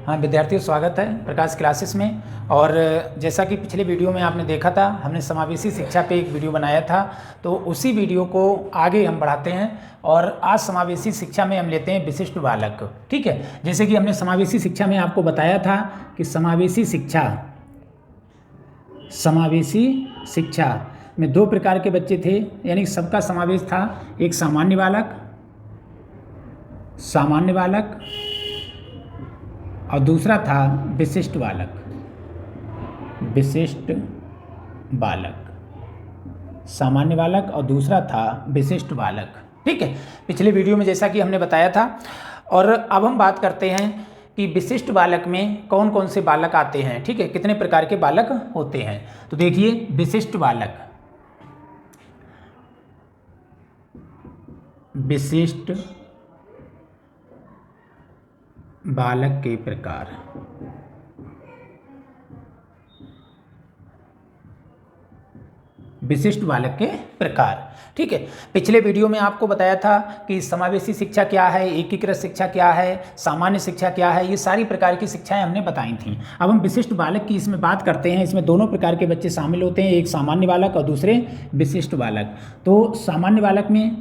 हाँ विद्यार्थियों, स्वागत है प्रकाश क्लासेस में। और जैसा कि पिछले वीडियो में आपने देखा था, हमने समावेशी शिक्षा पे एक वीडियो बनाया था, तो उसी वीडियो को आगे हम बढ़ाते हैं और आज समावेशी शिक्षा में हम लेते हैं विशिष्ट बालक। ठीक है, जैसे कि हमने समावेशी शिक्षा में आपको बताया था कि समावेशी शिक्षा में दो प्रकार के बच्चे थे, यानी सबका समावेश था। एक सामान्य बालक और दूसरा था विशिष्ट बालक। सामान्य बालक और दूसरा था विशिष्ट बालक। ठीक है, पिछले वीडियो में जैसा कि हमने बताया था। और अब हम बात करते हैं कि विशिष्ट बालक में कौन कौन से बालक आते हैं। ठीक है, कितने प्रकार के बालक होते हैं। तो देखिए, विशिष्ट बालक के प्रकार। विशिष्ट बालक के प्रकार। ठीक है, पिछले वीडियो में आपको बताया था कि समावेशी शिक्षा क्या है, एकीकृत शिक्षा क्या है, सामान्य शिक्षा क्या है, ये सारी प्रकार की शिक्षाएं हमने बताई थी। अब हम विशिष्ट बालक की इसमें बात करते हैं। इसमें दोनों प्रकार के बच्चे शामिल होते हैं, एक सामान्य बालक और दूसरे विशिष्ट बालक। तो सामान्य बालक में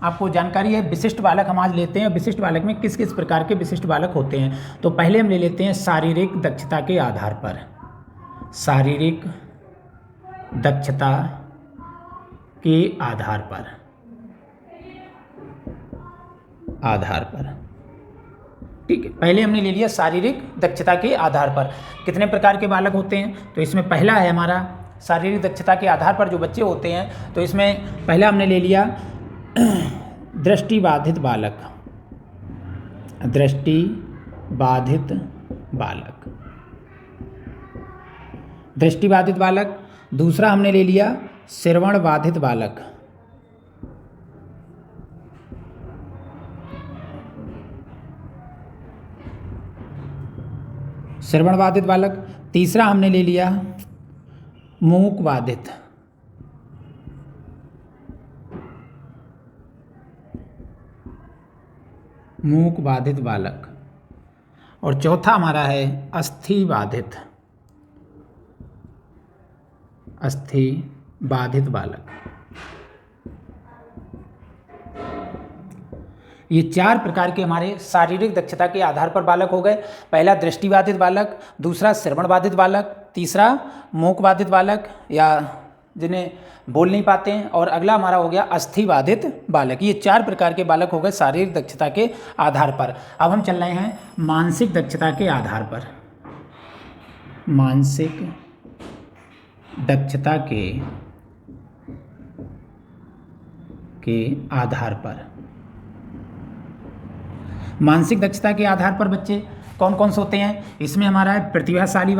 आपको जानकारी है, विशिष्ट बालक हम आज लेते हैं। विशिष्ट बालक में किस किस प्रकार के विशिष्ट बालक होते हैं, तो पहले हम ले लेते हैं शारीरिक दक्षता के आधार पर। शारीरिक दक्षता के आधार पर। ठीक है, पहले हमने ले लिया शारीरिक दक्षता के आधार पर। कितने प्रकार के बालक होते हैं, तो इसमें पहला है हमारा शारीरिक दक्षता के आधार पर जो बच्चे होते हैं, तो इसमें पहला हमने ले लिया दृष्टिबाधित बालक। दूसरा हमने ले लिया श्रवण बाधित बालक। तीसरा हमने ले लिया मूक बाधित बालक। और चौथा हमारा है अस्थि बाधित बालक। ये चार प्रकार के हमारे शारीरिक दक्षता के आधार पर बालक हो गए। पहला दृष्टिबाधित बालक, दूसरा श्रवण बाधित बालक, तीसरा मूक बाधित बालक या जिन्हें बोल नहीं पाते हैं, और अगला हमारा हो गया अस्थि बाधित बालक। ये चार प्रकार के बालक हो गए शारीरिक दक्षता के आधार पर। अब हम चल रहे हैं मानसिक दक्षता के आधार पर। मानसिक दक्षता के आधार पर। मानसिक दक्षता के आधार पर बच्चे कौन कौन से होते हैं, इसमें हमारा है प्रतिभाशाली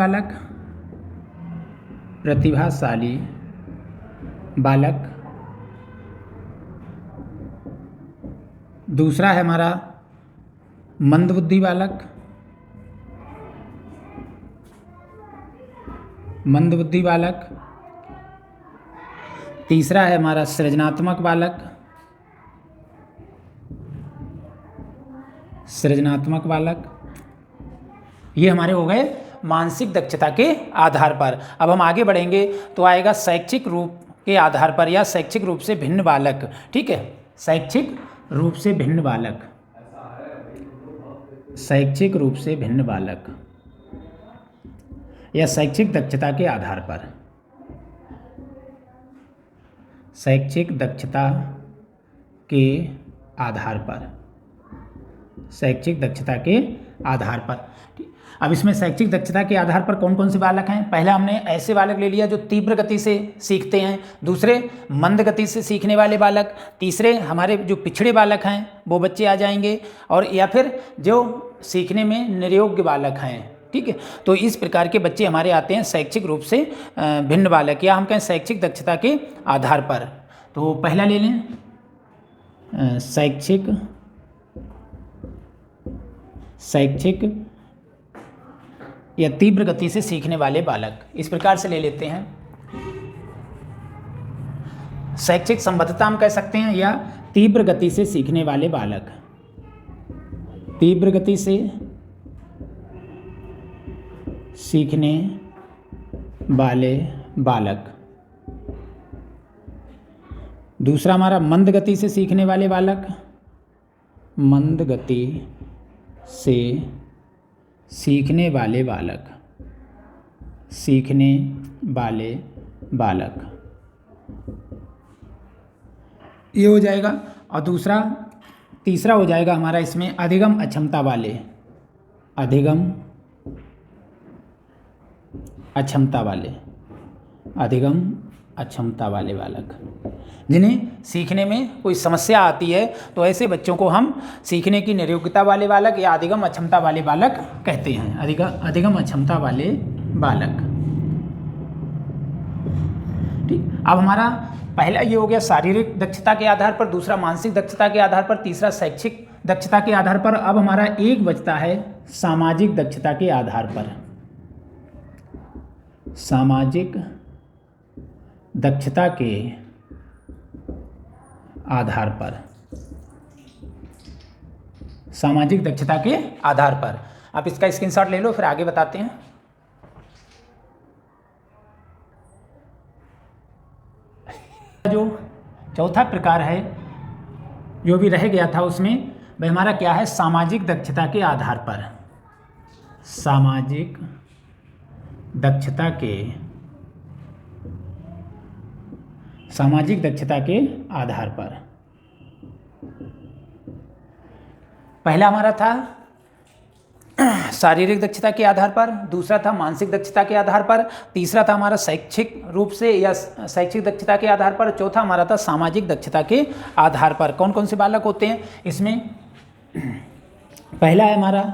बालक। दूसरा है हमारा मंदबुद्धि बालक। तीसरा है हमारा सृजनात्मक बालक। ये हमारे हो गए मानसिक दक्षता के आधार पर। अब हम आगे बढ़ेंगे तो आएगा शैक्षिक रूप के आधार पर या शैक्षिक रूप से भिन्न बालक। ठीक है, शैक्षिक रूप से भिन्न बालक या शैक्षिक दक्षता के आधार पर। शैक्षिक दक्षता के आधार पर। अब इसमें शैक्षिक दक्षता के आधार पर कौन कौन से बालक हैं। पहला हमने ऐसे बालक ले लिया जो तीव्र गति से सीखते हैं, दूसरे मंद गति से सीखने वाले बालक, तीसरे हमारे जो पिछड़े बालक हैं वो बच्चे आ जाएंगे, और या फिर जो सीखने में निरयोग्य बालक हैं। ठीक है, तो इस प्रकार के बच्चे हमारे आते हैं शैक्षिक रूप से भिन्न बालक, या हम कहें शैक्षिक दक्षता के आधार पर। तो पहला ले लें शैक्षिक या तीव्र गति से सीखने वाले बालक। इस प्रकार से ले लेते हैं। शैक्षिक संबद्धता हम कह सकते हैं, या तीव्र गति से सीखने वाले बालक। तीव्र गति से सीखने वाले बालक। दूसरा हमारा मंद गति से सीखने वाले बालक, मंद गति से सीखने वाले बालक, सीखने वाले बालक, ये हो जाएगा। और तीसरा हो जाएगा हमारा इसमें अधिगम अक्षमता वाले, अधिगम अक्षमता वाले, अधिगम अक्षमता वाले बालक, जिन्हें सीखने में कोई समस्या आती है तो ऐसे बच्चों को हम सीखने की निरोगिता वाले बालक या अधिगम अक्षमता वाले बालक कहते हैं, अधिगम अक्षमता वाले बालक। ठीक, अब हमारा पहला ये हो गया शारीरिक दक्षता के आधार पर, दूसरा मानसिक दक्षता के आधार पर, तीसरा शैक्षिक दक्षता के आधार पर। अब हमारा एक बचता है सामाजिक दक्षता के आधार पर, सामाजिक दक्षता के आधार पर, सामाजिक दक्षता के आधार पर। आप इसका स्क्रीनशॉट ले लो, फिर आगे बताते हैं। जो चौथा प्रकार है जो भी रह गया था उसमें वह हमारा क्या है, सामाजिक दक्षता के आधार पर, सामाजिक दक्षता के, सामाजिक दक्षता के आधार पर। पहला हमारा था शारीरिक दक्षता के आधार पर, दूसरा था मानसिक दक्षता के आधार पर, तीसरा था हमारा शैक्षिक रूप से या शैक्षिक दक्षता के आधार पर, चौथा हमारा था सामाजिक दक्षता के आधार पर। कौन कौन से बालक होते हैं इसमें? पहला है हमारा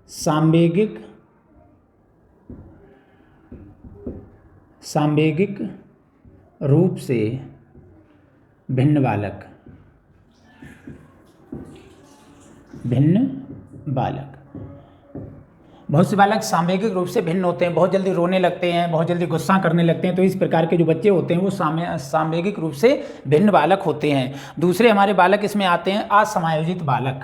सांवेगिक रूप से भिन्न बालक, भिन्न बालक। बहुत से बालक सांवेगिक रूप से भिन्न होते हैं, बहुत जल्दी रोने लगते हैं, बहुत जल्दी गुस्सा करने लगते हैं, तो इस प्रकार के जो बच्चे होते हैं वो सांवेगिक रूप से भिन्न बालक होते हैं। दूसरे हमारे बालक इसमें आते हैं असमायोजित बालक,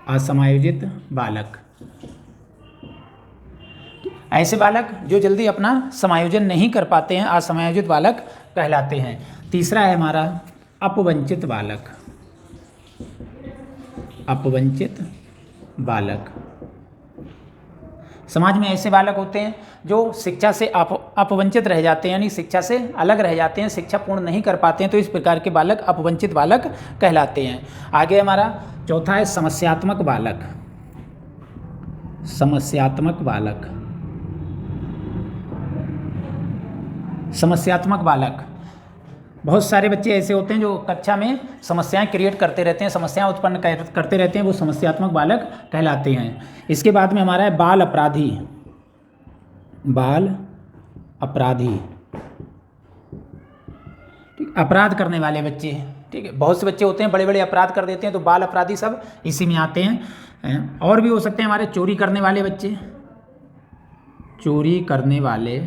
असमायोजित बालक। ऐसे बालक जो जल्दी अपना समायोजन नहीं कर पाते हैं असमायोजित बालक कहलाते हैं। तीसरा है हमारा अपवंचित बालक, अपवंचित बालक। समाज में ऐसे बालक होते हैं जो शिक्षा से अपवंचित रह जाते हैं, यानी शिक्षा से अलग रह जाते हैं, शिक्षा पूर्ण नहीं कर पाते हैं, तो इस प्रकार के बालक अपवंचित बालक कहलाते हैं। आगे हमारा चौथा है समस्यात्मक बालक, समस्यात्मक बालक, समस्यात्मक बालक। बहुत सारे बच्चे ऐसे होते हैं जो कक्षा में समस्याएं क्रिएट करते रहते हैं, समस्याएं उत्पन्न करते रहते हैं, वो समस्यात्मक बालक कहलाते हैं। इसके बाद में हमारा है बाल अपराधी, बाल अपराधी। ठीक, अपराध करने वाले बच्चे। ठीक है, बहुत से बच्चे होते हैं बड़े बड़े अपराध कर देते हैं, तो बाल अपराधी सब इसी में आते हैं। और भी हो सकते हैं हमारे चोरी करने वाले बच्चे, चोरी करने वाले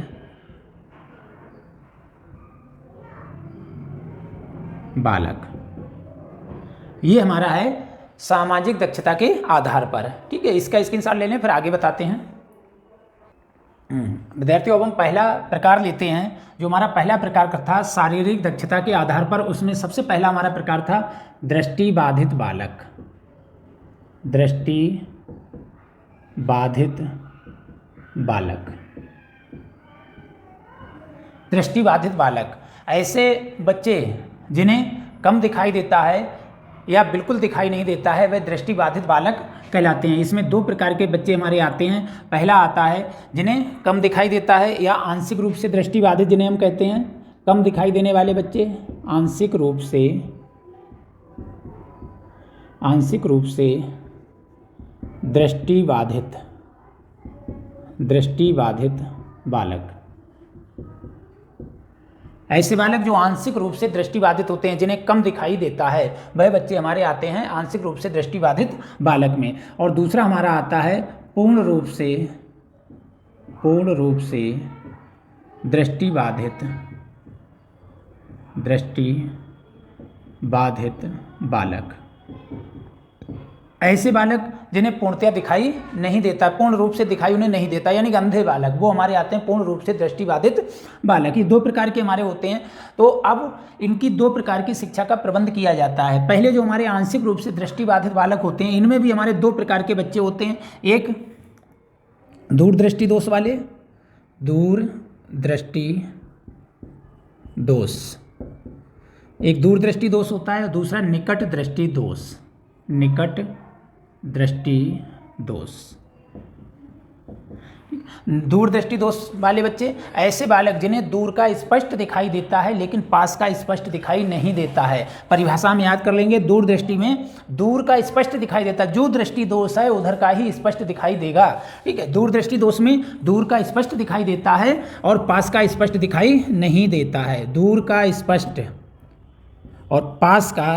बालक। ये हमारा है सामाजिक दक्षता के आधार पर। ठीक है, इसका स्क्रीनशॉट ले लें, फिर आगे बताते हैं। विद्यार्थियों, अब हम पहला प्रकार लेते हैं। जो हमारा पहला प्रकार का था शारीरिक दक्षता के आधार पर, उसमें सबसे पहला हमारा प्रकार था दृष्टिबाधित बालक, दृष्टिबाधित बालक। दृष्टिबाधित बालक ऐसे बच्चे जिन्हें कम दिखाई देता है या बिल्कुल दिखाई नहीं देता है, वह दृष्टिबाधित बालक कहलाते हैं। इसमें दो प्रकार के बच्चे हमारे आते हैं। पहला आता है जिन्हें कम दिखाई देता है या आंशिक रूप से दृष्टिबाधित, जिन्हें हम कहते हैं कम दिखाई देने वाले बच्चे, आंशिक रूप से दृष्टिबाधित बालक। ऐसे बालक जो आंशिक रूप से दृष्टिबाधित होते हैं, जिन्हें कम दिखाई देता है, वह बच्चे हमारे आते हैं आंशिक रूप से दृष्टिबाधित बालक में। और दूसरा हमारा आता है पूर्ण रूप से दृष्टिबाधित बालक। ऐसे बालक जिन्हें पूर्णतया दिखाई नहीं देता, पूर्ण रूप से दिखाई उन्हें नहीं देता, यानी कि अंधे बालक, वो हमारे आते हैं पूर्ण रूप से दृष्टिबाधित बालक। ये 2 प्रकार के हमारे होते हैं। तो अब इनकी 2 प्रकार की शिक्षा का प्रबंध किया जाता है। पहले जो हमारे आंशिक रूप से दृष्टिबाधित बालक होते हैं, इनमें भी हमारे 2 प्रकार के बच्चे होते हैं। एक दूरदृष्टि दोष वाले, दूरदृष्टि दोष, एक दूरदृष्टि दोष होता है, दूसरा निकट दृष्टि दोष, निकट दृष्टि दोष। दूरदृष्टि दोष वाले बच्चे ऐसे बालक जिन्हें दूर का स्पष्ट दिखाई देता है लेकिन पास का स्पष्ट दिखाई नहीं देता है। परिभाषा में याद कर लेंगे, दूरदृष्टि में दूर का स्पष्ट दिखाई देता है, जो दृष्टि दोष है उधर का ही स्पष्ट दिखाई देगा। ठीक है, दूरदृष्टि दोष में दूर का स्पष्ट दिखाई देता है और पास का स्पष्ट दिखाई नहीं देता है। दूर का स्पष्ट और पास का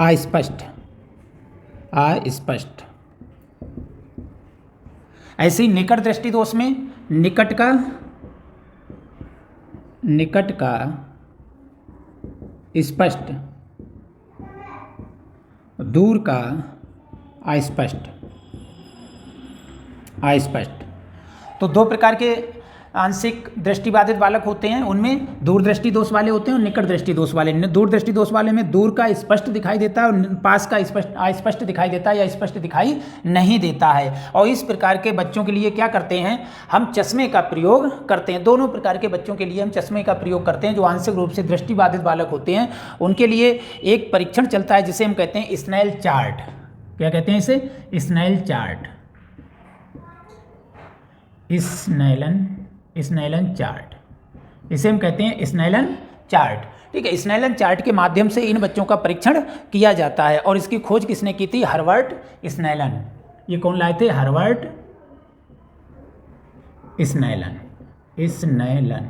अस्पष्ट, अस्पष्ट। ऐसे ही निकट दृष्टि दोष में निकट का स्पष्ट, दूर का अस्पष्ट, अस्पष्ट। तो 2 प्रकार के आंशिक दृष्टिबाधित बालक होते हैं, उनमें दूरदृष्टि दोष वाले होते हैं और निकट दृष्टि दोष वाले। दूरदृष्टि दोष वाले में दूर का स्पष्ट दिखाई देता है और पास का अस्पष्ट दिखाई देता है या स्पष्ट दिखाई नहीं देता है। और इस प्रकार के बच्चों के लिए क्या करते हैं, हम चश्मे का प्रयोग करते हैं। दोनों प्रकार के बच्चों के लिए हम चश्मे का प्रयोग करते हैं। जो आंशिक रूप से दृष्टिबाधित बालक होते हैं उनके लिए एक परीक्षण चलता है जिसे हम कहते हैं स्नेल चार्ट। क्या कहते हैं इसे? स्नेल चार्ट, स्नेलन चार्ट, इसे हम कहते हैं स्नेलन चार्ट। ठीक है, स्नेलन चार्ट के माध्यम से इन बच्चों का परीक्षण किया जाता है और इसकी खोज किसने की थी? Herbert Snellen. ये कौन लाए थे? Herbert Snellen, Snellen.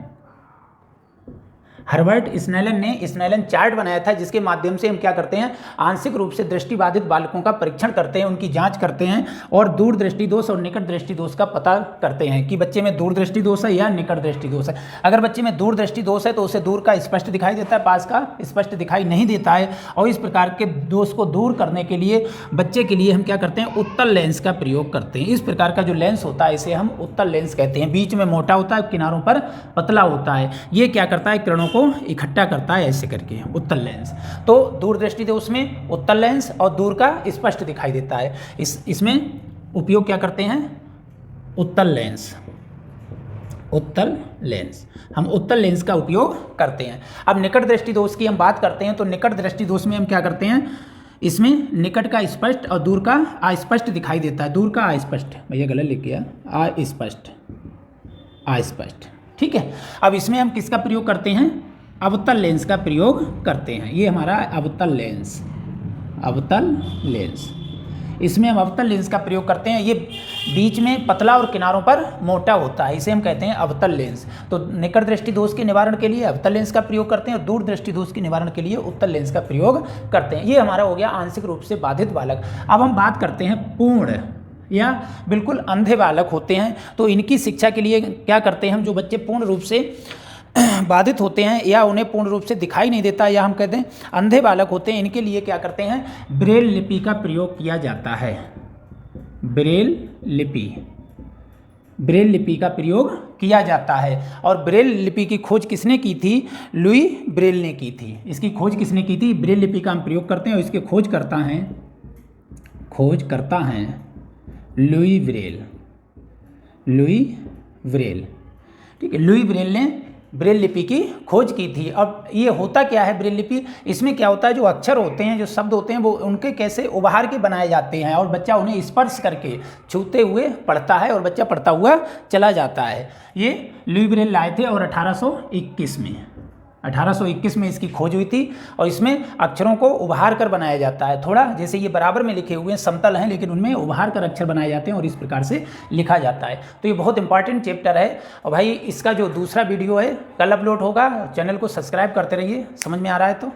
Herbert Snellen ने स्नेलन चार्ट बनाया था जिसके माध्यम से हम क्या करते हैं, आंशिक रूप से दृष्टिबाधित बालकों का परीक्षण करते हैं, उनकी जांच करते हैं और दूरदृष्टि दोष और निकट दृष्टि दोष का पता करते हैं कि बच्चे में दूरदृष्टि दोष है या निकट दृष्टि दोष है। अगर बच्चे में दूरदृष्टि दोष है तो उसे दूर का स्पष्ट दिखाई देता है, पास का स्पष्ट दिखाई नहीं देता है। और इस प्रकार के दोष को दूर करने के लिए बच्चे के लिए हम क्या करते हैं, उत्तल लेंस का प्रयोग करते हैं। इस प्रकार का जो लेंस होता है इसे हम उत्तल लेंस कहते हैं। बीच में मोटा होता है, किनारों पर पतला होता है। ये क्या करता है, किरणों को इकट्ठा करता है ऐसे करके, उत्तल लेंस। तो दूरदृष्टि दोष में उत्तल लेंस और दूर का स्पष्ट दिखाई देता है। इसमें उपयोग क्या करते हैं, उत्तल लेंस, उत्तल लेंस। हम उत्तल लेंस का उपयोग करते हैं। अब निकट दृष्टि दोष की हम बात करते हैं तो निकट दृष्टि दोष में हम क्या करते हैं, इसमें निकट का स्पष्ट और दूर का अस्पष्ट दिखाई देता है। दूर का अस्पष्ट, भैया गलत लिख गया, अस्पष्ट, अस्पष्ट। ठीक है, अब इसमें हम किसका प्रयोग करते हैं, अवतल लेंस का प्रयोग करते हैं। ये हमारा अवतल लेंस, अवतल लेंस। इसमें हम अवतल लेंस का प्रयोग करते हैं। ये बीच में पतला और किनारों पर मोटा होता है, इसे हम कहते हैं अवतल लेंस। तो निकट दृष्टि दोष के निवारण के लिए अवतल लेंस का प्रयोग करते हैं और दूर दृष्टि दोष के निवारण के लिए उत्तल लेंस का प्रयोग करते हैं। ये हमारा हो गया आंशिक रूप से बाधित बालक। अब हम बात करते हैं पूर्ण या बिल्कुल अंधे बालक होते हैं। तो इनकी शिक्षा के लिए क्या करते हैं हम, जो बच्चे पूर्ण रूप से बाधित होते हैं या उन्हें पूर्ण रूप से दिखाई नहीं देता या हम कहते हैं अंधे बालक होते हैं, इनके लिए क्या करते हैं, ब्रेल लिपि का प्रयोग किया जाता है। ब्रेल लिपि, ब्रेल लिपि का प्रयोग किया जाता है। और ब्रेल लिपि की खोज किसने की थी, लुई ब्रेल ने की थी। इसकी खोज किसने की थी, ब्रेल लिपि का हम प्रयोग करते हैं और इसके खोज करता है लुई ब्रेल, लुई ब्रेल। ठीक है, लुई ब्रेल ने ब्रेल लिपि की खोज की थी। अब ये होता क्या है ब्रेल लिपि, इसमें क्या होता है, जो अक्षर होते हैं, जो शब्द होते हैं, वो उनके कैसे उभार के बनाए जाते हैं और बच्चा उन्हें स्पर्श करके छूते हुए पढ़ता है और बच्चा पढ़ता हुआ चला जाता है। ये लुई ब्रेल लाए थे और 1821 में इसकी खोज हुई थी। और इसमें अक्षरों को उभार कर बनाया जाता है, थोड़ा जैसे ये बराबर में लिखे हुए हैं, समतल हैं, लेकिन उनमें उभार कर अक्षर बनाए जाते हैं और इस प्रकार से लिखा जाता है। तो ये बहुत इंपॉर्टेंट चैप्टर है। और भाई इसका जो दूसरा वीडियो है कल अपलोड होगा, चैनल को सब्सक्राइब करते रहिए। समझ में आ रहा है तो